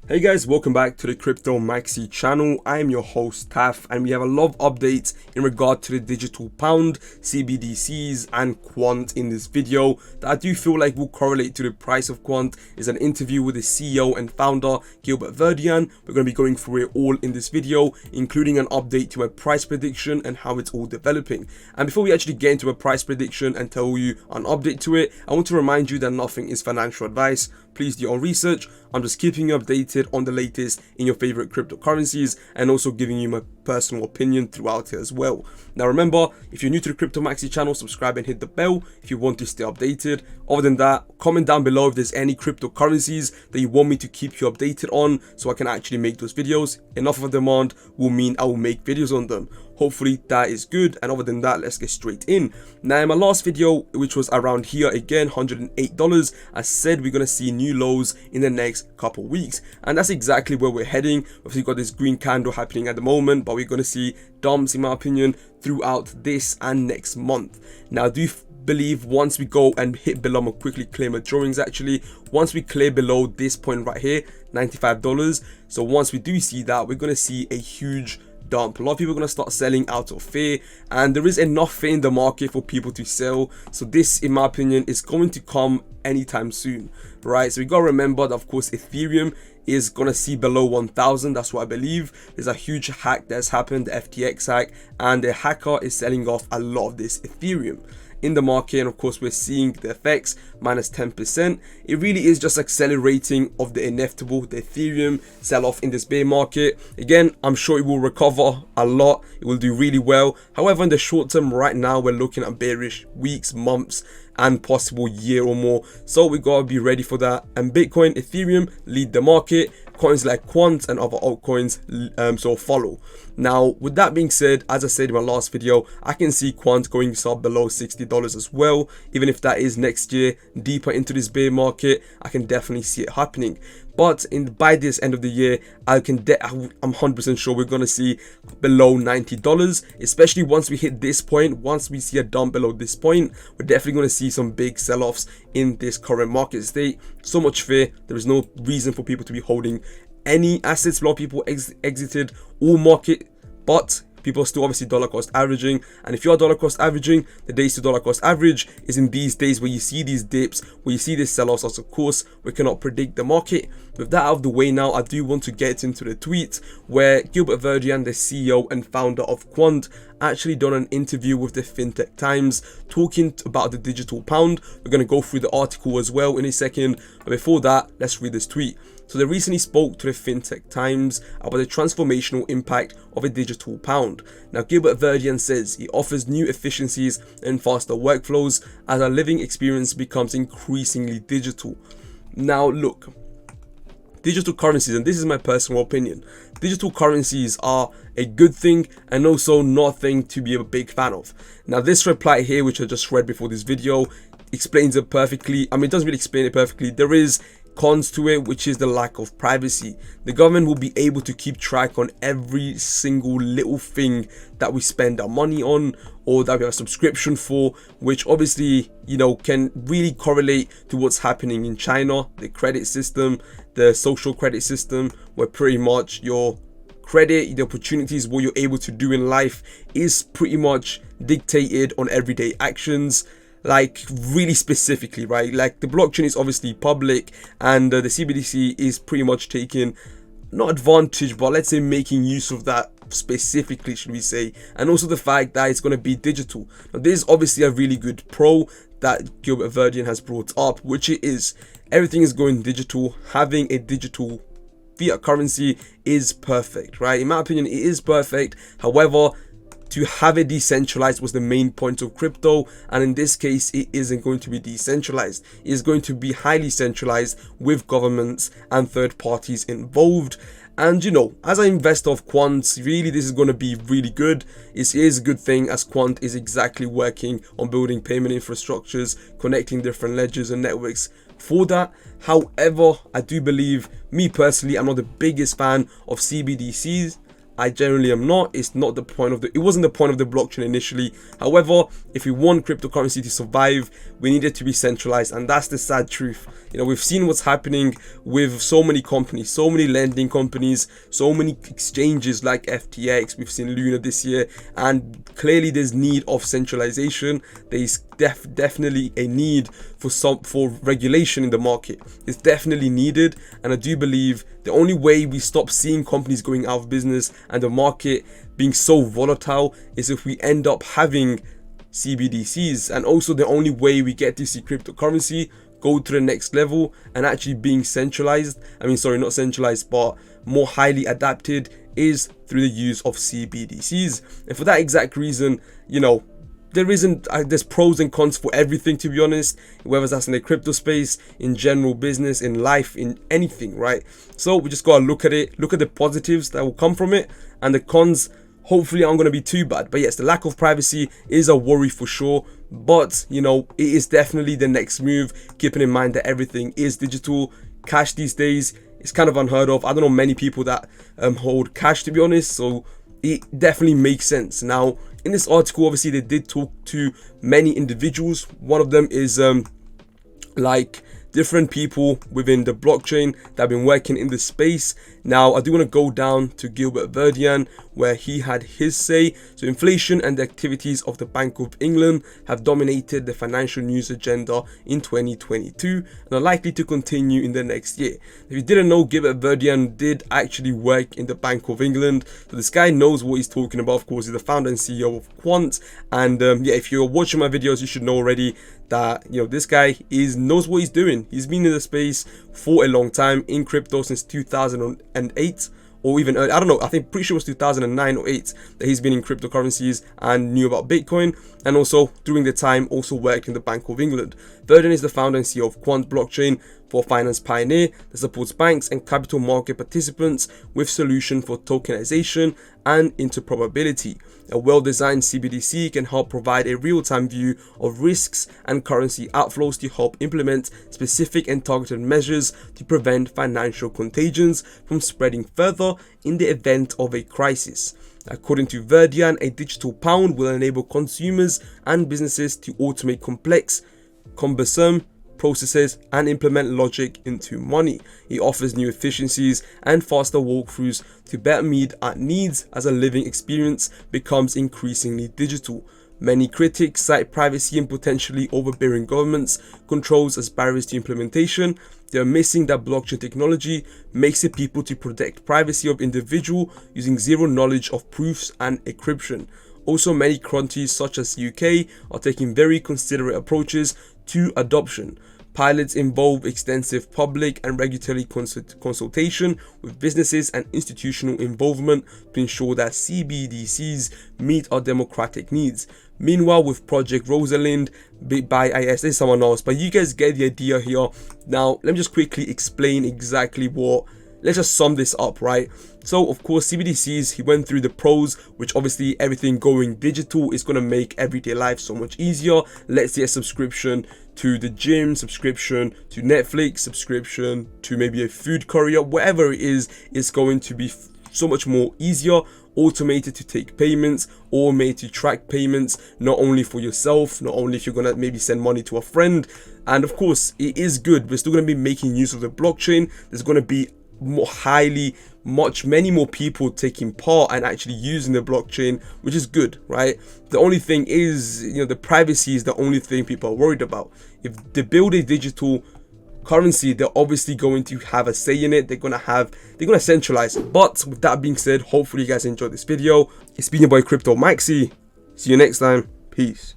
Hey guys, welcome back to the Crypto Maxi channel. I am your host Taf, and we have a lot of updates in regard to the digital pound, CBDCs and Quant in this video that I do feel like will correlate to the price of Quant. Is an interview with the CEO and founder Gilbert Verdian. We're going to be going through it all in this video, including an update to my price prediction and how it's all developing. And before we actually get into a price prediction and tell you an update to it, I want to remind you that nothing is financial advice. Please do your own research. I'm just keeping you updated on the latest in your favorite cryptocurrencies and also giving you my personal opinion throughout it as well. Now remember, if you're new to the Crypto Maxi channel, subscribe and hit the bell if you want to stay updated. Other than that, comment down below if there's any cryptocurrencies that you want me to keep you updated on so I can actually make those videos. Enough of a demand will mean I will make videos on them. Hopefully that is good, and other than that, let's get straight in. Now in my last video, which was around here again, $108, I said we're gonna see new lows in the next couple weeks, and that's exactly where we're heading. Obviously got this green candle happening at the moment, but we're gonna see dumps in my opinion throughout this and next month. Now I do believe once we go and hit below, I'm gonna quickly clear my drawings actually. Once we clear below this point right here, $95, so once we do see that, we're gonna see a huge dump. A lot of people are going to start selling out of fear, and there is enough fear in the market for people to sell. So this, in my opinion, is going to come anytime soon, right? So we got to remember that of course Ethereum is going to see below 1,000. That's what I believe. There's a huge hack that's happened, the FTX hack, and the hacker is selling off a lot of this Ethereum in the market, and of course we're seeing the effects, minus 10%. It really is just accelerating of the inevitable, the Ethereum sell-off in this bear market. Again, I'm sure it will recover a lot, it will do really well. However, in the short term right now, we're looking at bearish weeks, months, and possible year or more, so we gotta be ready for that. And Bitcoin, Ethereum lead the market, coins like Quant and other altcoins so follow. Now with that being said, as I said in my last video, I can see Quant going sub below $60 as well. Even if that is next year, deeper into this bear market, I can definitely see it happening. But by this end of the year, I'm 100% sure we're gonna see below $90, especially once we hit this point. Once we see a dump below this point, we're definitely gonna see some big sell-offs in this current market state. So much fear, there is no reason for people to be holding any assets. A lot of people exited all market, but people are still obviously dollar cost averaging. And if you're dollar cost averaging, the days to dollar cost average is in these days where you see these dips, where you see these sell-offs. As of course, we cannot predict the market. With that out of the way now, I do want to get into the tweet where Gilbert Verdian, the CEO and founder of Quant, actually done an interview with the FinTech Times talking about the digital pound. We're going to go through the article as well in a second, but before that, let's read this tweet. So they recently spoke to the FinTech Times about the transformational impact of a digital pound. Now Gilbert Verdian says he offers new efficiencies and faster workflows as our living experience becomes increasingly digital. Now look, digital currencies, and this is my personal opinion, digital currencies are a good thing and also nothing to be a big fan of. Now this reply here, which I just read before this video, explains it perfectly. I mean, it doesn't really explain it perfectly. There is cons to it, which is the lack of privacy. The government will be able to keep track on every single little thing that we spend our money on or that we have a subscription for, which obviously, you know, can really correlate to what's happening in China, the credit system, the social credit system, where pretty much your credit, the opportunities, what you're able to do in life is pretty much dictated on everyday actions. Like really specifically, right? Like the blockchain is obviously public, and the CBDC is pretty much taking, not advantage, but let's say making use of that specifically, should we say, and also the fact that it's going to be digital. Now this is obviously a really good pro that Gilbert Verdian has brought up, which it is. Everything is going digital. Having a digital fiat currency is perfect, right? In my opinion, it is perfect. However, to have it decentralized was the main point of crypto, and in this case it isn't going to be decentralized. It is going to be highly centralized with governments and third parties involved. And you know, as an investor of Quant, really this is going to be really good. It is a good thing, as Quant is exactly working on building payment infrastructures, connecting different ledgers and networks for that. However, I do believe, me personally, I'm not the biggest fan of CBDCs. I generally am not. It's not the point of it wasn't the point of the blockchain initially. However, if we want cryptocurrency to survive, we need it to be centralized, and that's the sad truth. You know, we've seen what's happening with so many companies, so many lending companies, so many exchanges like FTX. We've seen Luna this year, and clearly there's need of centralization. There's definitely a need for regulation in the market. It's definitely needed, and I do believe the only way we stop seeing companies going out of business and the market being so volatile is if we end up having CBDCs. And also the only way we get to see cryptocurrency go to the next level and actually being centralized, not centralized, but more highly adapted, is through the use of CBDCs. And for that exact reason, you know, there's pros and cons for everything, to be honest, whether that's in the crypto space, in general business, in life, in anything, right? So we just gotta look at it, look at the positives that will come from it, and the cons hopefully aren't going to be too bad. But yes, the lack of privacy is a worry for sure, but you know, it is definitely the next move, keeping in mind that everything is digital. Cash these days is kind of unheard of. I don't know many people that hold cash, to be honest, so it definitely makes sense. Now, in this article, obviously they did talk to many individuals. One of them is like different people within the blockchain that have been working in the space. Now, I do want to go down to Gilbert Verdian, where he had his say. So inflation and the activities of the Bank of England have dominated the financial news agenda in 2022 and are likely to continue in the next year. If you didn't know, Gilbert Verdian did actually work in the Bank of England, so this guy knows what he's talking about. Of course, he's the founder and CEO of Quant, and yeah, if you're watching my videos, you should know already that, you know, this guy knows what he's doing. He's been in the space for a long time, in crypto since 2008, or even early, I don't know, I think pretty sure it was 2009 or 8 that he's been in cryptocurrencies and knew about Bitcoin, and also during the time also worked in the Bank of England. Verden is the founder and CEO of Quant blockchain, for finance pioneer that supports banks and capital market participants with solution for tokenization and interoperability. A well-designed CBDC can help provide a real-time view of risks and currency outflows to help implement specific and targeted measures to prevent financial contagions from spreading further in the event of a crisis. According to Verdian, a digital pound will enable consumers and businesses to automate complex, cumbersome processes and implement logic into money. It offers new efficiencies and faster walkthroughs to better meet our needs as a living experience becomes increasingly digital. Many critics cite privacy and potentially overbearing governments controls as barriers to implementation. They are missing that blockchain technology makes it people to protect privacy of individual using zero knowledge of proofs and encryption. Also, many countries such as UK are taking very considerate approaches to adoption. Pilots involve extensive public and regulatory consultation with businesses and institutional involvement to ensure that CBDCs meet our democratic needs. Meanwhile, with Project Rosalind by IS, there's someone else, but you guys get the idea here. Now, let me just quickly explain exactly what. Let's just sum this up, right? So, of course, CBDCs, he went through the pros, which obviously everything going digital is going to make everyday life so much easier. Let's say a subscription to the gym, subscription to Netflix, subscription to maybe a food courier, whatever it is, it's going to be so much more easier, automated to take payments, or made to track payments, not only for yourself, not only if you're going to maybe send money to a friend. And of course, it is good. We're still going to be making use of the blockchain. There's going to be many more people taking part and actually using the blockchain, which is good, right? The only thing is, you know, the privacy is the only thing people are worried about. If they build a digital currency, they're obviously going to have a say in it. They're gonna centralize it. But with that being said, hopefully you guys enjoyed this video. It's been your boy Crypto Maxi. See you next time. Peace.